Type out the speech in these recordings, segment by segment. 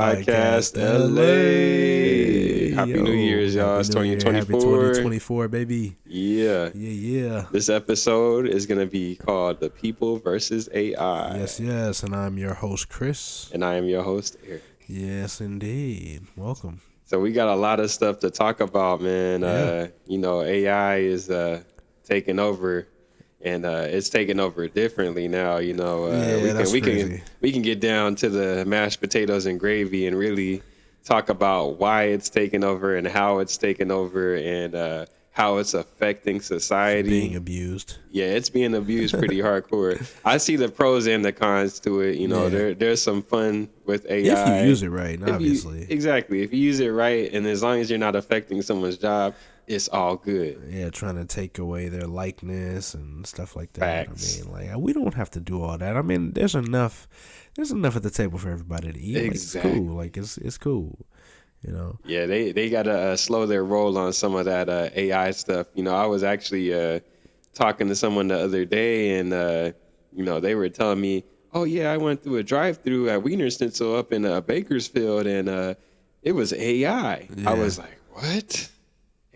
Podcast LA. Happy New Year's, y'all. It's 2024. Happy 2024, baby. Yeah. Yeah. This episode is going to be called The People VS.A.I. Yes. And I'm your host, Chris. And I am your host, Eric. Yes, indeed. Welcome. So we got a lot of stuff to talk about, man. Yeah. AI is taking over. And it's taking over differently now, we can get down to the mashed potatoes and gravy and really talk about why it's taking over and how it's taking over and how it's affecting society. It's being abused. Yeah, it's being abused pretty hardcore. I see the pros and the cons to it. There's some fun with AI. If you use it right, obviously. Exactly. If you use it right, and as long as you're not affecting someone's job, it's all good. Yeah, trying to take away their likeness and stuff like that. Facts. I mean, we don't have to do all that. I mean, there's enough at the table for everybody to eat. Exactly. It's cool. Yeah, they gotta slow their roll on some of that AI stuff. I was actually talking to someone the other day, and they were telling me, "Oh yeah, I went through a drive-through at Wiener Schnitzel up in Bakersfield, and it was AI." Yeah. I was like, "What?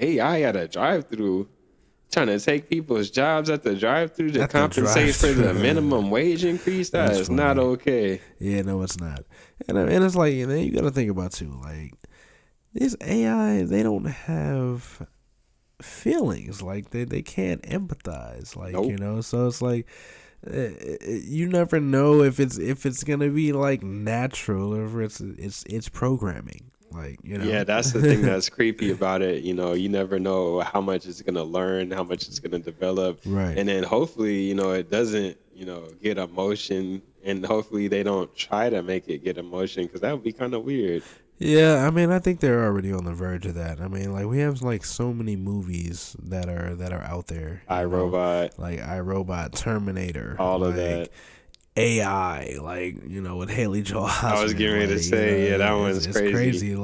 AI at a drive-through, trying to take people's jobs at the drive-through to compensate for the minimum wage increase? That is not okay." Yeah, no, it's not. And it's like, you got to think about too, like, this AI, they don't have feelings. Like, they can't empathize. Like, nope. So it's like, you never know if it's gonna be like natural or if it's programming. Yeah, that's the thing that's creepy about it. You never know how much it's going to learn, how much it's going to develop. Right. And then hopefully, it doesn't, get emotion, and hopefully they don't try to make it get emotion, because that would be kind of weird. Yeah, I mean, I think they're already on the verge of that. I mean, like, we have like so many movies that are out there. iRobot. Like iRobot, Terminator. All of that. AI, with Haley Joel Osment. I was getting ready to say, that one's crazy. It's crazy,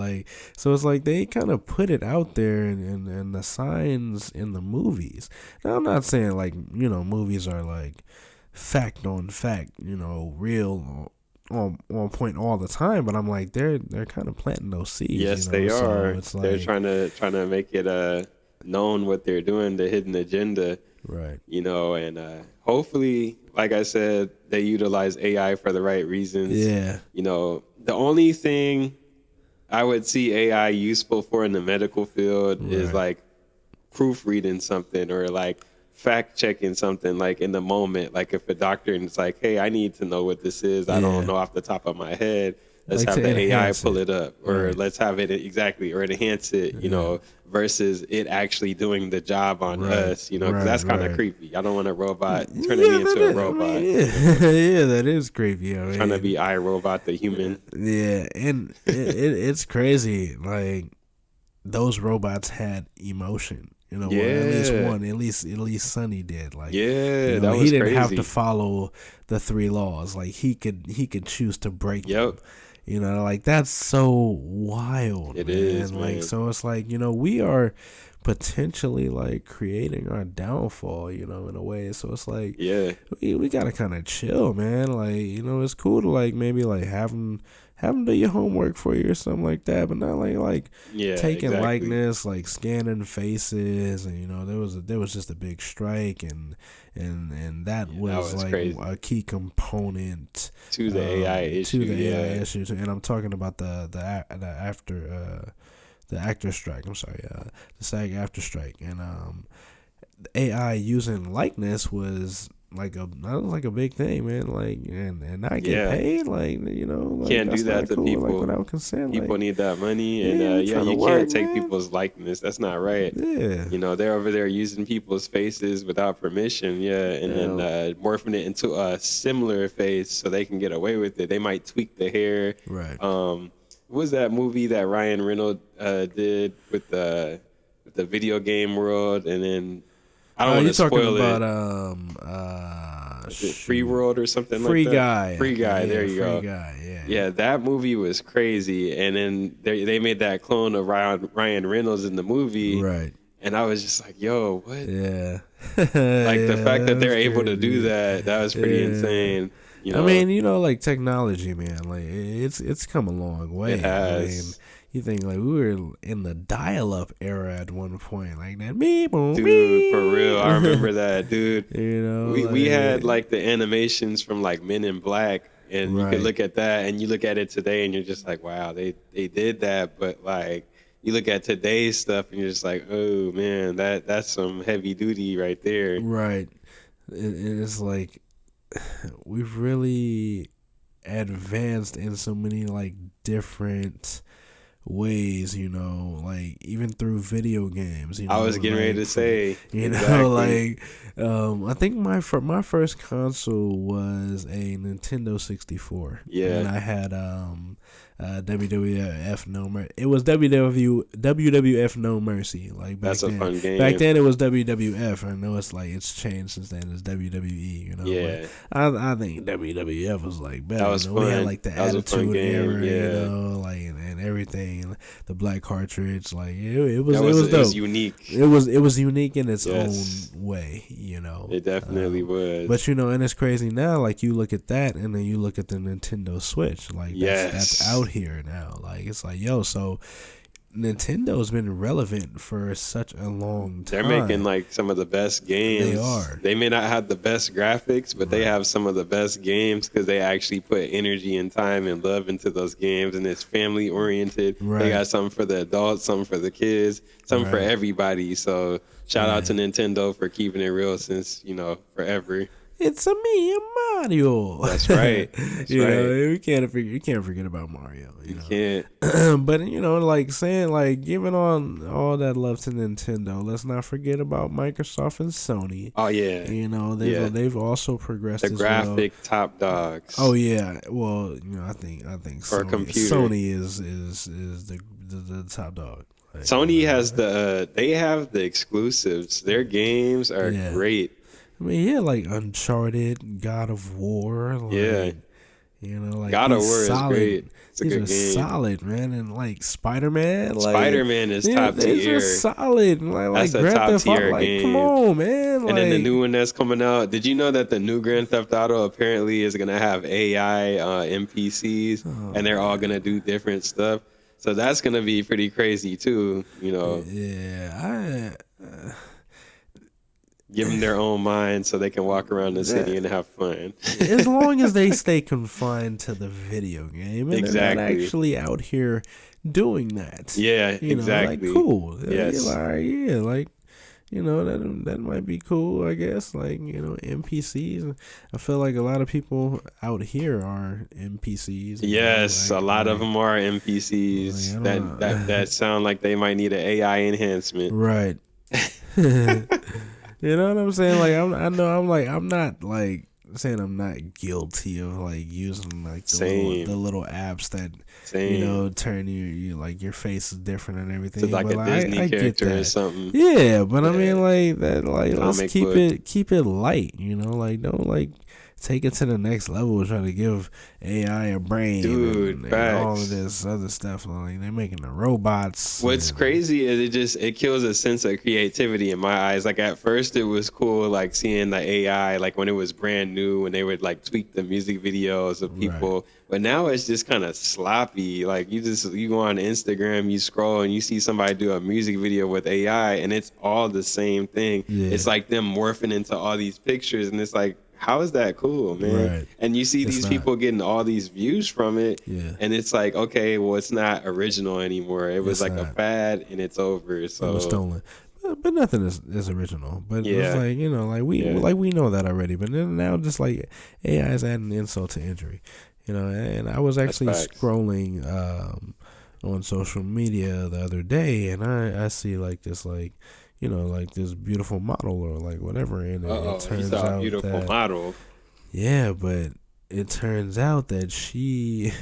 so it's like they kind of put it out there and the signs in the movies. Now, I'm not saying movies are like fact on fact, real on point all the time, but I'm like they're kind of planting those seeds. Yes, they are. So they're trying to make it known what they're doing, the hidden agenda. Right. And hopefully, like I said, they utilize AI for the right reasons. Yeah. The only thing I would see AI useful for in the medical field is like proofreading something or like fact checking something, like in the moment. Like if a doctor is like, "Hey, I need to know what this is. I don't know off the top of my head. Let's have the AI pull it up, or let's have it or enhance it, versus it actually doing the job on us, because that's kind of creepy. I don't want a robot turning me into a robot. Yeah, that is creepy. Trying to be iRobot the human. Yeah, and it's crazy. Like, those robots had emotion. At least one, at least Sonny did. Like, that was he didn't crazy. have to follow the 3 laws. Like, he could choose to break them. That's so wild. It man. is, man. So it's like, we are potentially like creating our downfall, in a way. So it's like, we gotta kind of chill, man. Like, it's cool to like maybe like have them do your homework for you or something like that, but not like taking likeness, like scanning faces, and there was just a big strike, and that was like crazy. A key component to the AI issue. And I'm talking about the actor strike. I'm sorry, the SAG after strike, and AI using likeness was a big thing, man. Like, and not get paid, can't do that to cool. people. Like, without consent. People need that money, and you can't take people's likeness. That's not right. Yeah, they're over there using people's faces without permission. And then morphing it into a similar face so they can get away with it. They might tweak the hair. Right. What was that movie that Ryan Reynolds did with the video game world, and then I don't want to spoil it. Free World or something Free like that? Guy. Free Guy, there you go. Free Guy, Yeah, that movie was crazy. And then they made that clone of Ryan Reynolds in the movie. Right. And I was just like, yo, what? Yeah. Like, the fact that they're able to do that was pretty insane. You know? I mean, you know, like technology, man, like it's come a long way. It has. I mean, you think like we were in the dial-up era at one point, like that. Dude, for real, I remember that, dude. You know, we had like the animations from like Men in Black, and you could look at that, and you look at it today, and you're just like, wow, they did that. But like, you look at today's stuff, and you're just like, oh man, that's some heavy duty right there. Right. It's like we've really advanced in so many like different ways, you know, like even through video games. You know, I was getting ready to say, you know, like I think my first console was a Nintendo 64. Yeah, and I had WWF No Mercy. It was WWF No Mercy. Like back that's a then. fun game. Back then it was WWF. I know it's like it's changed since then. It's WWE. You know, yeah. I think WWF was like better. That was fun. We had like the that Attitude Era, yeah. you know, like and everything. The black cartridge, like it was dope. It was unique. It was unique in its own way, you know. It definitely was. But you know, and it's crazy now. Like you look at that, and then you look at the Nintendo Switch. Like that's out here now. Like it's like, yo, so Nintendo's been relevant for such a long time. They're making like some of the best games. They are. They may not have the best graphics, but they have some of the best games because they actually put energy and time and love into those games, and it's family oriented. They got something for the adults, something for the kids, something for everybody. So shout out to Nintendo for keeping it real since, you know, forever. It's a me, Mario. That's right. That's you right. know, you can't forget about Mario. You know? Can't. But you know, like saying, like giving on all that love to Nintendo. Let's not forget about Microsoft and Sony. Oh yeah. You know, they've also progressed. The graphic top dogs. Oh yeah. Well, you know, I think for Sony is the top dog. Like, Sony has they have the exclusives. Their games are great. I mean, like Uncharted, God of War. Like, you know, like God of War is great. It's a good game. Solid, man. And like Spider-Man. Like, Spider-Man is top tier. It's just solid. Like that's a top tier game. Come on, man. And then the new one that's coming out. Did you know that the new Grand Theft Auto apparently is gonna have AI NPCs, and they're all gonna do different stuff? So that's gonna be pretty crazy too. You know. Yeah, give them their own mind so they can walk around the city and have fun. As long as they stay confined to the video game. And they're not actually out here doing that. Yeah, you know, exactly. Like, cool. Yes. Like, you know, that might be cool, I guess. Like, you know, NPCs. I feel like a lot of people out here are NPCs. Yes, a lot of them are NPCs that sound like they might need an AI enhancement. Right. You know what I'm saying? Like I'm not like saying I'm not guilty of like using like the little apps that you know turn you like your face is different and everything. It's like a Disney character or something. Yeah, but I mean like that let's keep it light. You know, like don't like take it to the next level. Try to give AI a brain, dude, and all of this other stuff. Like they're making the robots. What's crazy is it kills a sense of creativity in my eyes. Like at first it was cool, like seeing the AI, like when it was brand new, when they would like tweak the music videos of people. Right. But now it's just kind of sloppy. Like you go on Instagram, you scroll, and you see somebody do a music video with AI, and it's all the same thing. Yeah. It's like them morphing into all these pictures, and it's like, how is that cool, man? Right. And you see these people getting all these views from it, and it's like, okay, well, it's not original anymore. It was like a fad, and it's over. So it was stolen. But nothing is original. But it's like, you know, like we know that already. But then now just like AI is adding insult to injury, you know. And I was actually scrolling on social media the other day, and I see like this like, you know, like this beautiful model or like whatever, and it turns out beautiful model. Yeah, but it turns out that she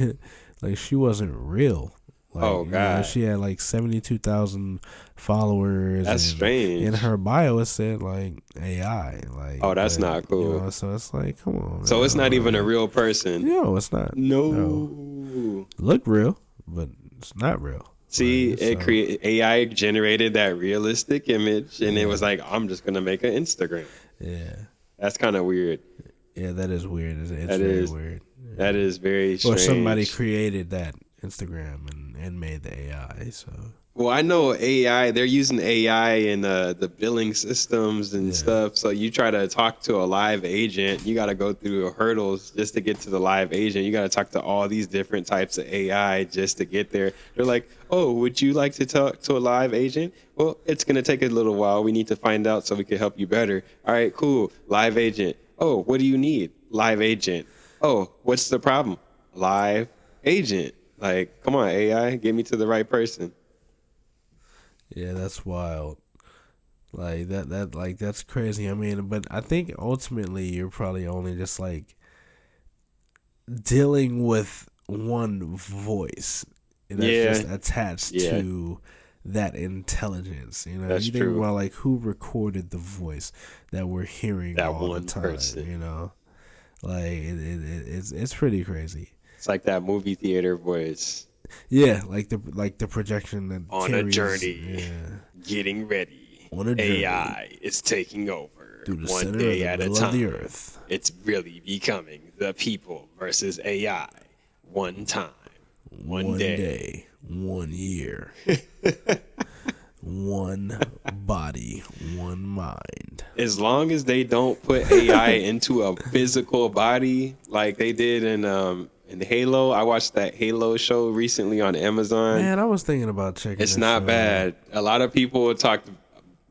like she wasn't real. Like, oh God! You know, she had like 72,000 followers. That's strange. In her bio, it said like AI. Like, oh, that's not cool. You know, so it's like, come on. So it's not even a real person. No, it's not. No. Look real, but it's not real. See, AI generated that realistic image, and it was like, I'm just gonna make an Instagram. Yeah, that's kind of weird. Yeah, that is weird. It's very weird. Yeah. That is very strange. Or somebody created that Instagram and made the AI. So. Well, I know AI. They're using AI in the billing systems and stuff. So you try to talk to a live agent, you got to go through hurdles just to get to the live agent. You got to talk to all these different types of AI just to get there. They're like, "Oh, would you like to talk to a live agent?" Well, it's gonna take a little while. We need to find out so we can help you better. All right, cool. Live agent. Oh, what do you need? Live agent. Oh, what's the problem? Live agent. Like, come on, AI, get me to the right person. Yeah, that's wild. Like that's crazy. I mean, but I think ultimately you're probably only just like dealing with one voice that's just attached to that intelligence. You know, that's you think true. about like who recorded the voice that we're hearing that all one the time. Person. You know, like it's pretty crazy. It's like that movie theater voice. Yeah, like the projection that on carries, a journey, getting ready. On a journey, AI is taking over through the one day at a time. Of the earth. It's really becoming the people versus AI. One time, one day, 1 year, one body, one mind. As long as they don't put AI into a physical body like they did in Halo. I watched that Halo show recently on Amazon. Man, I was thinking about checking it. It's not bad. A lot of people talked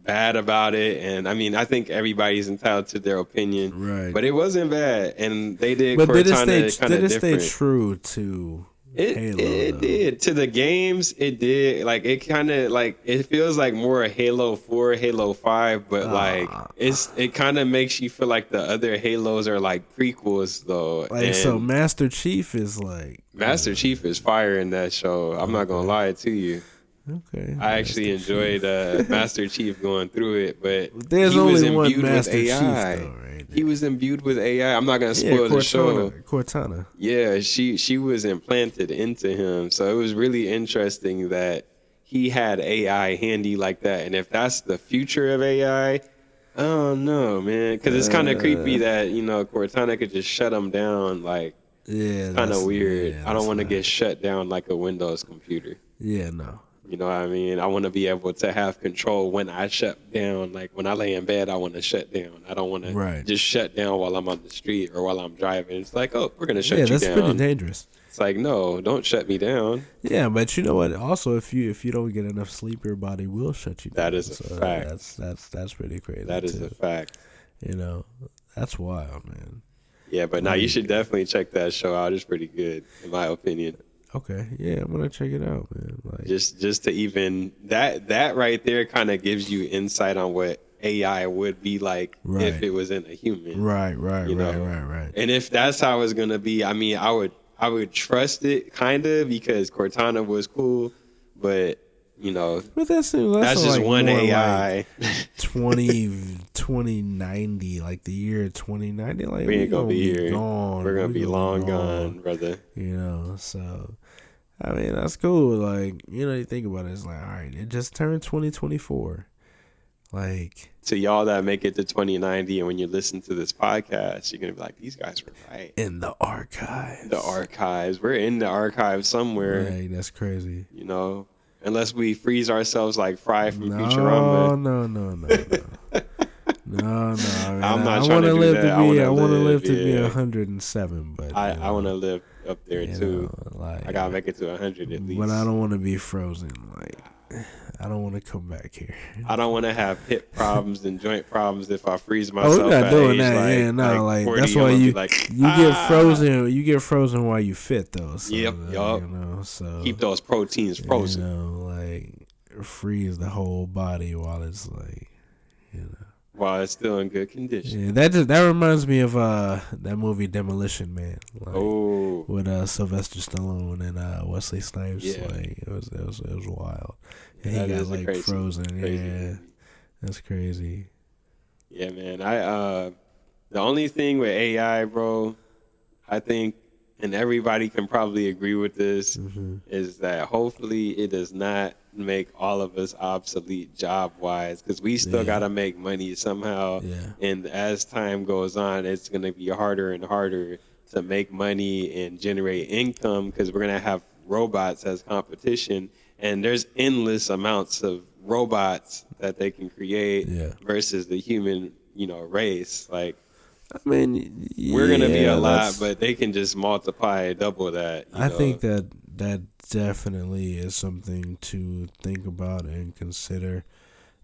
bad about it, and I mean, I think everybody's entitled to their opinion. Right. But it wasn't bad, and they did Cortana kind of different. Did it stay true to Halo? It did. To the games, it did. Like, it kind of, like, it feels like more Halo 4, Halo 5, but, like, it kind of makes you feel like the other Halos are, like, prequels, though. Like, and so Master Chief is, like... Master Chief is fire in that show. I'm not going to lie to you. Okay. I actually enjoyed Master Chief going through it, but there's only one Master Chief, though, right? He was imbued with AI. I'm not going to spoil the show. Cortana. Yeah, she was implanted into him. So it was really interesting that he had AI handy like that. And if that's the future of AI, I don't know, man. Because it's kind of creepy that, you know, Cortana could just shut him down. Like, yeah, kind of weird. I don't want to get shut down like a Windows computer. Yeah, no. You know what I mean? I want to be able to have control when I shut down. Like, when I lay in bed, I want to shut down. I don't want to just shut down while I'm on the street or while I'm driving. It's like, oh, we're going to shut you down. Yeah, that's pretty dangerous. It's like, no, don't shut me down. Yeah, but you know what? Also, if you don't get enough sleep, your body will shut you down. That is a fact. That's pretty crazy. That is a fact. You know, that's wild, man. Yeah, but now you should definitely check that show out. It's pretty good, in my opinion. Okay, yeah, I'm gonna check it out, man. Like, just to even that right there kind of gives you insight on what AI would be like if it wasn't a human. Right. And if that's how it's gonna be, I mean, I would trust it kind of because Cortana was cool, but you know, but that's just like one AI. Like 2090, like the year 2090, like we ain't gonna be here. Gone. We're gonna be long gone, brother. You know, so I mean that's cool. Like, you know, you think about it, it's like, all right, it just turned 2024. Like, to y'all that make it to 2090, and when you listen to this podcast, you're gonna be like, these guys were right. In the archives. We're in the archives somewhere. Right, that's crazy. You know. Unless we freeze ourselves like Fry from Futurama. No. No. I'm not trying to do that. I want to live to be 107, but I want to live up there too. Like, I gotta make it to 100 at least. But I don't want to be frozen. Like, I don't want to come back here. I don't want to have hip problems and joint problems if I freeze myself. Oh, we're not doing that. Like 40, that's why you get frozen. You get frozen while you fit though. So, yep. You know, so keep those proteins frozen. You know, like freeze the whole body while it's like, you know, while it's still in good condition. Yeah, that reminds me of that movie Demolition Man. Like, with Sylvester Stallone and Wesley Snipes. Yeah. Like, it was wild. And he got like crazy, frozen. Crazy yeah, movie. That's crazy. Yeah, man. The only thing with AI, bro, I think, and everybody can probably agree with this, is that hopefully it does not make all of us obsolete job-wise, because we still got to make money somehow. And as time goes on, it's going to be harder and harder to make money and generate income, because we're going to have robots as competition, and there's endless amounts of robots that they can create versus the human, race. Like, I mean, we're gonna be a lot, but they can just multiply double that. I think that definitely is something to think about and consider.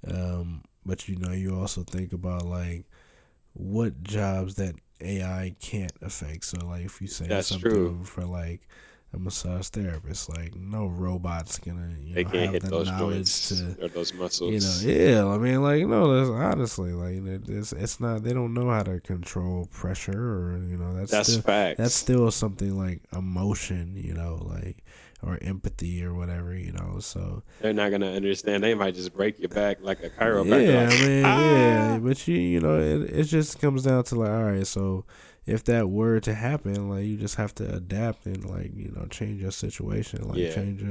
But you also think about like what jobs that AI can't affect. So like if you say something for like a massage therapist, like no robot's gonna they can't have hit the those knowledge joints to or those muscles. I mean, like that's honestly like it's not, they don't know how to control pressure, or that's still, facts. That's still something like emotion, like, or empathy or whatever, so they're not gonna understand. They might just break your back like a chiropractor. But it just comes down to like, all right, so if that were to happen, like, you just have to adapt and like, change your situation, like change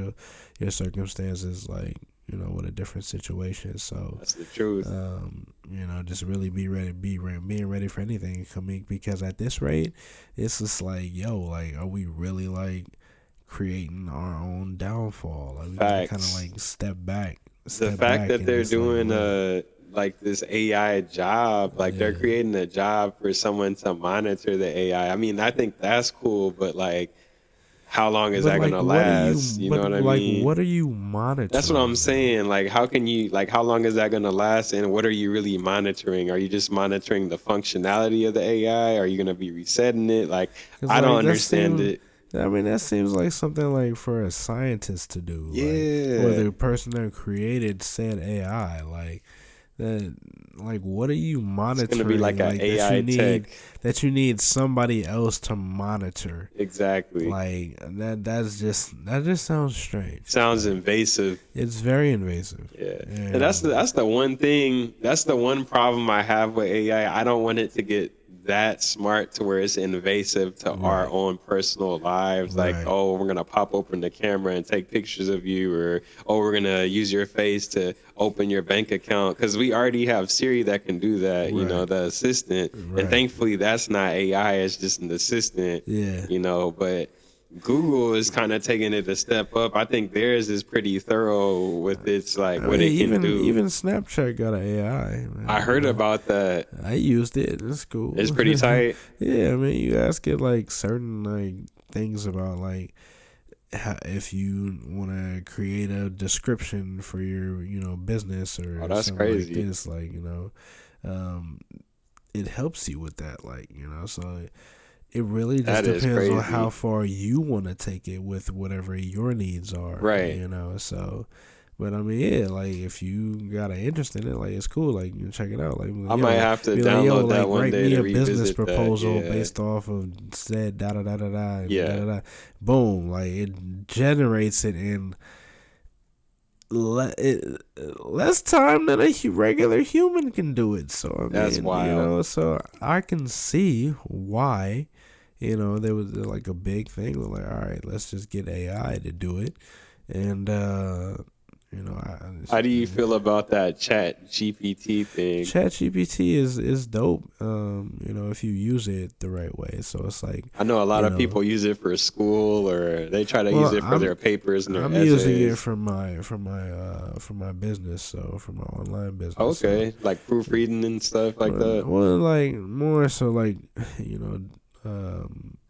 your circumstances, like, with a different situation. So that's the truth. Just really being ready for anything coming, because at this rate, it's just like, like, are we really like creating our own downfall? Like, we gotta kind of like step back. The fact that they're doing like this AI job, like they're creating a job for someone to monitor the AI. I mean, I think that's cool, but like, how long is that gonna last? You know what I mean? What are you monitoring? That's what I'm saying. Like, how long is that gonna last? And what are you really monitoring? Are you just monitoring the functionality of the AI? Are you gonna be resetting it? Like, I don't understand it. I mean, that seems like something like for a scientist to do. Yeah. Like, or the person that created said AI, like that. Like, what are you monitoring? It's gonna be like an AI tech that you need somebody else to monitor. Exactly. Like that just sounds strange. Sounds invasive. It's very invasive. Yeah. And that's the one thing. That's the one problem I have with AI. I don't want it to get that smart to where it's invasive to our own personal lives. Like, oh, we're gonna pop open the camera and take pictures of you, or we're gonna use your face to open your bank account, because we already have Siri that can do that. The assistant, and thankfully that's not AI, it's just an assistant. But Google is kind of taking it a step up. I think theirs is pretty thorough with its what it can do. Even Snapchat got an AI. Man. I heard about that. I used it. It's cool. It's pretty tight. Yeah, I mean, you ask it like certain like things about like if you want to create a description for your business or that's something crazy. Like this, like it helps you with that, like so. It really just depends on how far you want to take it with whatever your needs are. Right. So, but I mean, like, if you got an interest in it, like, it's cool. Like, you check it out. Like, I might have to download that one day to revisit that. Write me a business proposal based off of said da-da-da-da-da. Boom. Like, it generates it in less time than a regular human can do it. So, I mean, that's wild. So I can see why. There was like a big thing. We're like, all right, let's just get AI to do it. And, how do you feel about that Chat GPT thing? Chat GPT is dope, if you use it the right way. So it's like, I know a lot of people use it for school, or they try to use it for their papers and their essays. I'm using it for my business, so for my online business. Okay, so, like proofreading and stuff like that. Well, like more so like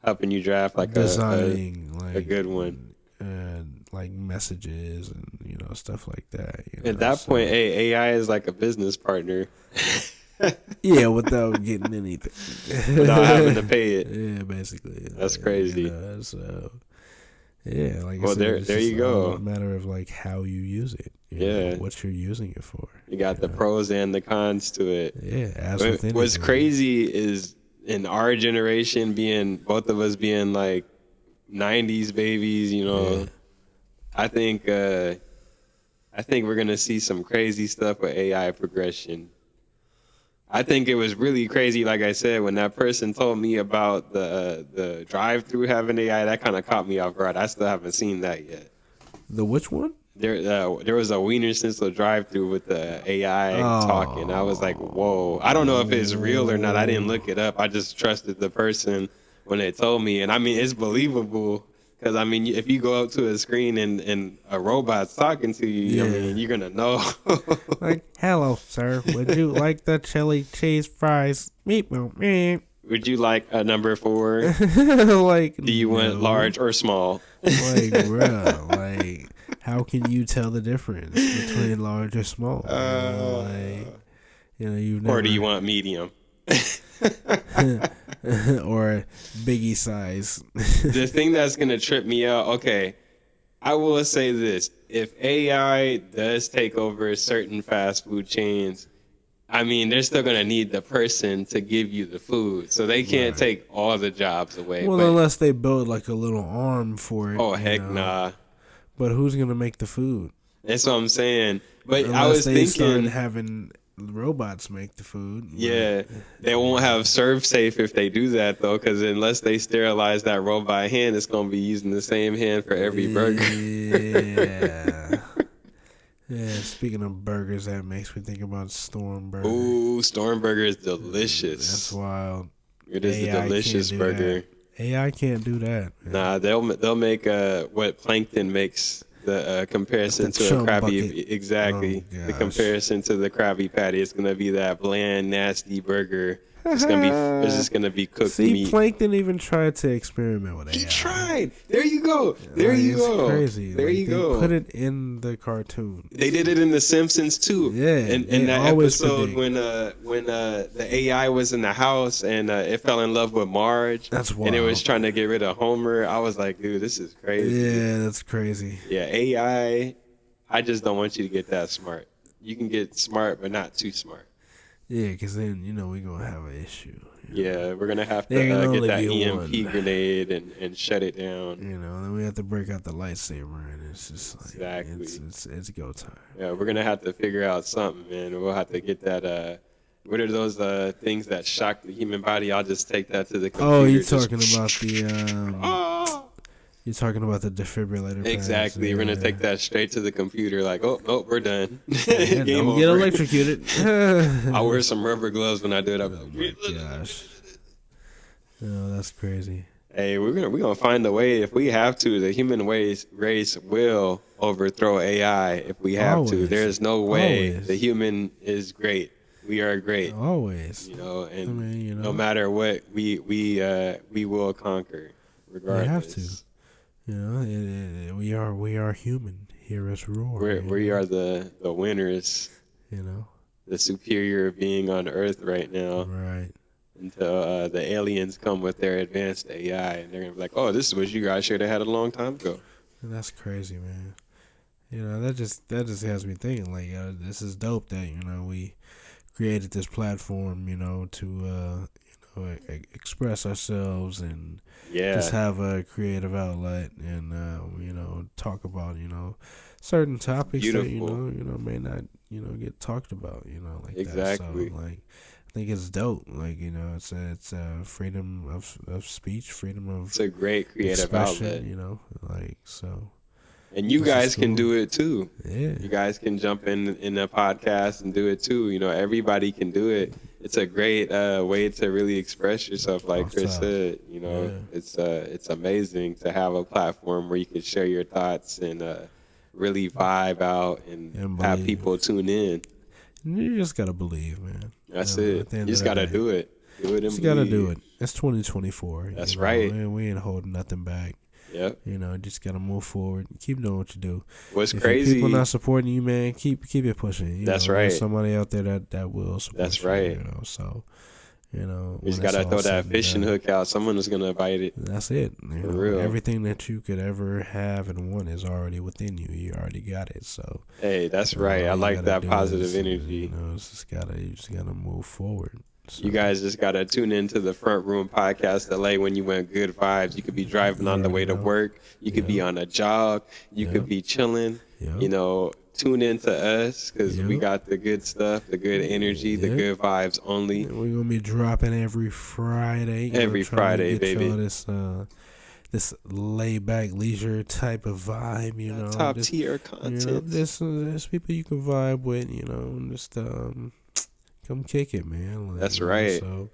helping you draft like designing a good one, and like messages and stuff like that. At that point, AI is like a business partner. Yeah, without getting anything, without having to pay it. Yeah, basically. That's crazy. So yeah, like well, there you go. A matter of like how you use it. You know, what you're using it for. You got the pros and the cons to it. Yeah, what's crazy is in our generation, both of us being like 90s babies, I think we're gonna see some crazy stuff with AI progression. I think it was really crazy. Like I said, when that person told me about the drive-through having AI, that kind of caught me off guard. I still haven't seen that yet. The which one? There was a Wiener Schnitzel drive-through with the AI talking. I was like, whoa. I don't know if it's real or not. I didn't look it up. I just trusted the person when they told me. And I mean, it's believable. Because, I mean, if you go up to a screen and a robot's talking to you, I mean, you're going to know. Like, hello, sir. Would you like the chili cheese fries? Meatball. Would you like a number 4? Like, do you want large or small? Like, bro, like, how can you tell the difference between large or small? You've never... Or do you want medium? Or Biggie size. The thing that's going to trip me out, okay, I will say this. If AI does take over certain fast food chains, I mean, they're still going to need the person to give you the food. So they can't take all the jobs away. Well, unless they build like a little arm for it. Oh, heck nah. But who's going to make the food? That's what I'm saying. But Unless I was they thinking... start having robots make the food. Yeah, they won't have ServSafe if they do that, though, because unless they sterilize that robot hand, it's going to be using the same hand for every burger. Yeah. Yeah, speaking of burgers, that makes me think about Storm Burger. Ooh, Storm Burger is delicious. That's wild. It is a delicious burger. AI can't do that. Man. Nah, they'll make what Plankton makes. The comparison to a Krabby, bucket. Exactly. The comparison to the Krabby Patty, it's gonna be that bland, nasty burger. It's just gonna be cooked meat. Plankton even tried to experiment with AI. He tried. There you go. There you go. Crazy. There you go. Put it in the cartoon. They did it in The Simpsons too. Yeah. In that episode when the AI was in the house and it fell in love with Marge. That's wild. And it was trying to get rid of Homer. I was like, dude, this is crazy. Yeah, that's crazy. Yeah, AI. I just don't want you to get that smart. You can get smart, but not too smart. Yeah, because then, we're going to have an issue. Yeah, we're going to have to get that EMP grenade and shut it down. Then we have to break out the lightsaber, and it's just like, exactly. It's go time. Yeah, we're going to have to figure out something, man. We'll have to get that, what are those things that shock the human body? I'll just take that to the computer. Oh, you're talking about the... You're talking about the defibrillator. Exactly. We're going to take that straight to the computer like, oh, we're done. Yeah, don't get electrocuted. I'll wear some rubber gloves when I do it. Oh, my gosh. Oh, that's crazy. Hey, we're gonna find a way. If we have to, the human race will overthrow AI if we have to. There's no way. The human is great. We are great. Always. And no matter what, we will conquer regardless. We have to. We are human. Hear us roar. We are the winners. The superior being on Earth right now. Right. Until the aliens come with their advanced AI, and they're gonna be like, "Oh, this is what you guys should have had a long time ago." And that's crazy, man. That just has me thinking. Like, this is dope that we created this platform. To express ourselves and just have a creative outlet and talk about certain topics Beautiful. that may not get talked about like exactly. That. So like I think it's dope. Like it's freedom of speech, freedom of it's a great creative outlet. Like so. And you guys can do it too. Yeah. You guys can jump in a podcast and do it too. Everybody can do it. It's a great way to really express yourself, like Chris said. It's amazing to have a platform where you can share your thoughts and really vibe out and have people tune in. You just gotta believe, man. That's it. You just gotta do it. Do it and just gotta do it. It's 2024. That's right. We ain't holding nothing back. Yep. Just gotta move forward. Keep doing what you do. What's if crazy? People not supporting you, man. Keep it pushing. That's right. There's somebody out there that will support. That's you, right. So, you just gotta throw that fishing hook out. Someone is gonna bite it. That's it. For real. Everything that you could ever have and want is already within you. You already got it. So. Hey, that's right. I like that positive energy. You just gotta move forward. So. You guys just got to tune into the Front Room Podcast LA when you want good vibes. You could be driving on the way to work. You could be on a jog. You could be chilling. tune into us because we got the good stuff, the good energy, the good vibes only. And we're gonna be dropping every Friday. Every Friday, baby. Y'all this laid back leisure type of vibe, you know. Top tier content. There's people you can vibe with, you know, and just come kick it, man. Like, that's right. So.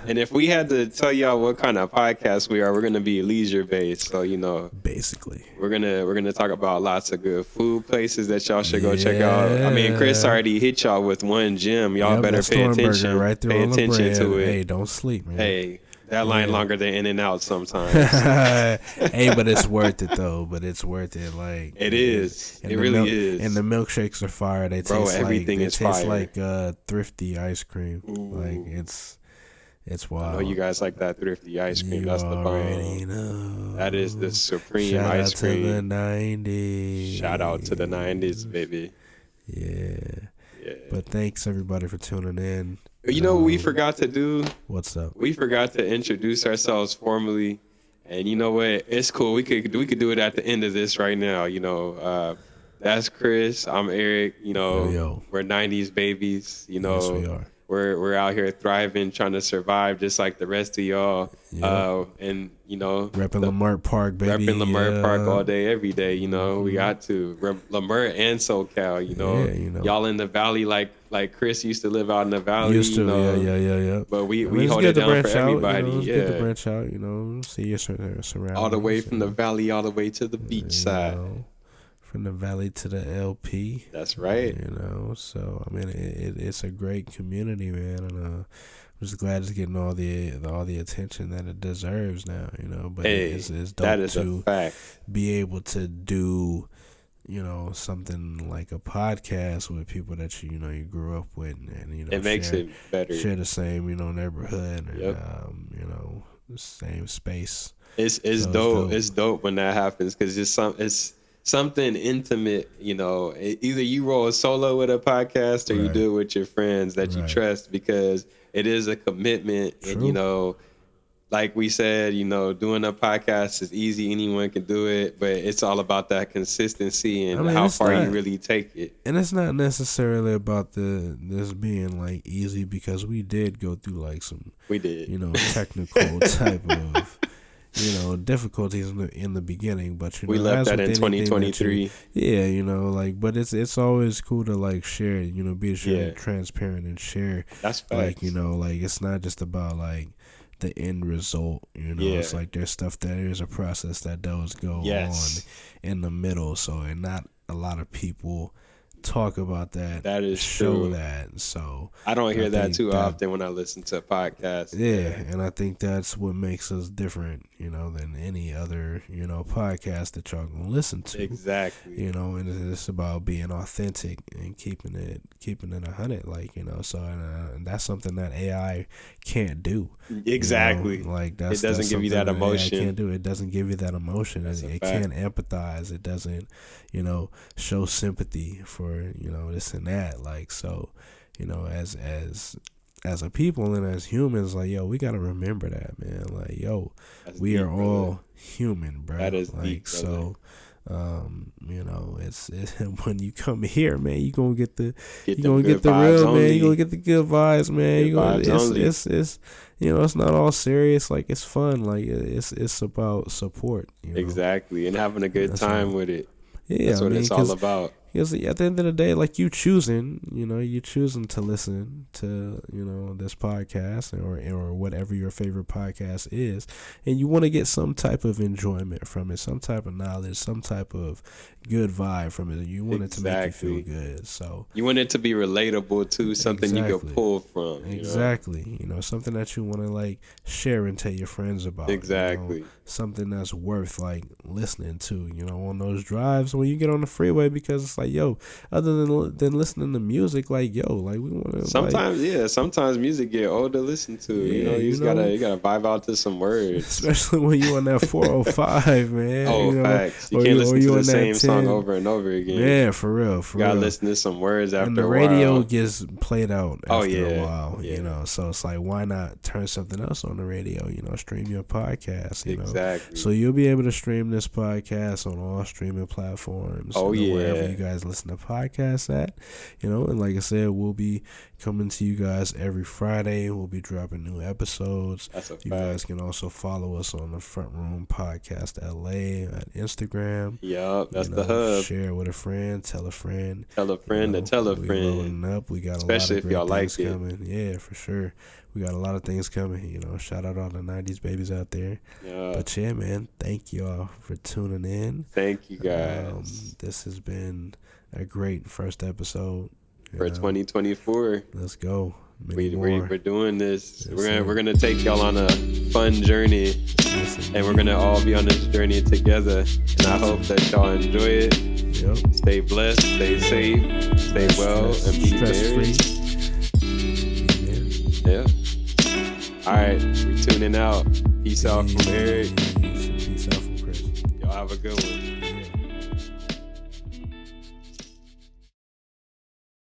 And if we had to tell y'all what kind of podcast we are, we're gonna be leisure based. So you know, basically, we're gonna talk about lots of good food places that y'all should go check out. I mean, Chris already hit y'all with one gym. Y'all better pay attention. Right there pay on attention the to it. Hey, don't sleep, man. Hey, that line longer than In-N-Out sometimes. Hey, but it's worth it though. But it's worth it. Like it is. It really is. And the milkshakes are fire. They taste everything is fire. They taste like thrifty ice cream. Ooh. Like it's wild. I know you guys like that thrifty ice cream. That's the bomb. Know. That is the supreme Shout ice cream. Shout out to the 90s. Shout out to the 90s, baby. Yeah. But thanks everybody for tuning in. You know what we forgot to do? What's up? We forgot to introduce ourselves formally. And you know what? It's cool. We could do it at the end of this right now. You know, that's Chris. I'm Eric. You know, we're 90s babies. You know, yes, we are. We're out here thriving, trying to survive just like the rest of y'all. And, you know. Repping Lamert Park, baby. Repping Lamert Park all day, every day, you know. We got to. Lamert and SoCal, you know. Yeah, you know. Y'all in the valley like Chris used to live out in the valley. Used to, you know? Yeah. But we hold it down for everybody. It's good to branch out, you know. See your surroundings. All the way from the valley all the way to the beach side. Know. From the valley to the LP. That's right. You know, so I mean, it's a great community, man, and I'm just glad it's getting all the attention that it deserves now. You know, but it's dope that is to a fact. Be able to do, you know, something like a podcast with people that you grew up with, and you know, it makes it better. Share the same, you know, neighborhood, and you know, the same space. It's dope. It's dope when that happens because it's something intimate, you know. Either you roll solo with a podcast or you do it with your friends that you trust, because it is a commitment. True. And, you know, like we said, you know, doing a podcast is easy. Anyone can do it, but it's all about that consistency and how far you really take it. And it's not necessarily about this being like easy, because we did go through like you know, technical type of, you know, difficulties in the beginning, but you know, we left that in 2023. You know, like, but it's always cool to like share, you know, be transparent and share. That's facts. Like, you know, like it's not just about like the end result, you know. It's like there's a process that does go on in the middle. So, and not a lot of people talk about that. That is show true. That. So I don't hear that too often when I listen to podcasts. Yeah, and I think that's what makes us different, you know, than any other, you know, podcast that y'all gonna listen to. Exactly. You know, and it's about being authentic and keeping it 100, like, you know. So and that's something that AI can't do. Exactly. You know? Like it doesn't give you that emotion. AI can't do. It doesn't give you that emotion. It can't empathize. It doesn't, you know, show sympathy for, you know, this and that. Like, so, you know, as a people and as humans, like, yo, we gotta remember that, man. Like, yo, we are all human, bro. That is like, deep, so. You know, it's when you come here, man, you gonna get the real, man. You gonna get the good vibes, man. It's you know, it's not all serious. Like, it's fun. Like, it's about support. You know? Exactly, and having a good time with it. Yeah, that's what it's all about. Because at the end of the day, like, you choosing to listen to, you know, this podcast or whatever your favorite podcast is, and you want to get some type of enjoyment from it, some type of knowledge, some type of good vibe from it. You want it to make you feel good. So you want it to be relatable to something you can pull from. Exactly. You know, something that you want to like share and tell your friends about. Exactly. You know, something that's worth like listening to, you know, on those drives when you get on the freeway, because it's like, like, yo, other than listening to music, like, yo, like we want to. Sometimes music get old to listen to. You gotta vibe out to some words, especially when you on that 405, man. Oh, facts. You can't listen to the same song over and over again. Yeah, for real. You gotta listen to some words after and the a radio while. Gets played out after a while. Yeah. So it's like, why not turn something else on the radio? Stream your podcast. Exactly. So you'll be able to stream this podcast on all streaming platforms. Wherever you guys listen to podcasts at. And like I said, we'll be coming to you guys every Friday. We'll be dropping new episodes. That's a fact. You guys can also follow us on the Front Room Podcast LA at Instagram. Yup, that's the hub. Share with a friend, tell a friend. Tell a friend to tell a friend. Up. We got especially a lot of if y'all like it. Coming. Yeah, for sure. We got a lot of things coming. Shout out all the 90s babies out there. Yeah. But yeah, man, thank y'all for tuning in. Thank you guys. This has been a great first episode for 2024. Let's go. We're doing this. We're gonna take y'all on a fun journey, and we're gonna all be on this journey together. And I hope that y'all enjoy it. Yep. Stay blessed, stay safe, stay well, and be married. Yeah. All right, we tuning out. Peace out from Eric. Peace out from Chris. Y'all have a good one.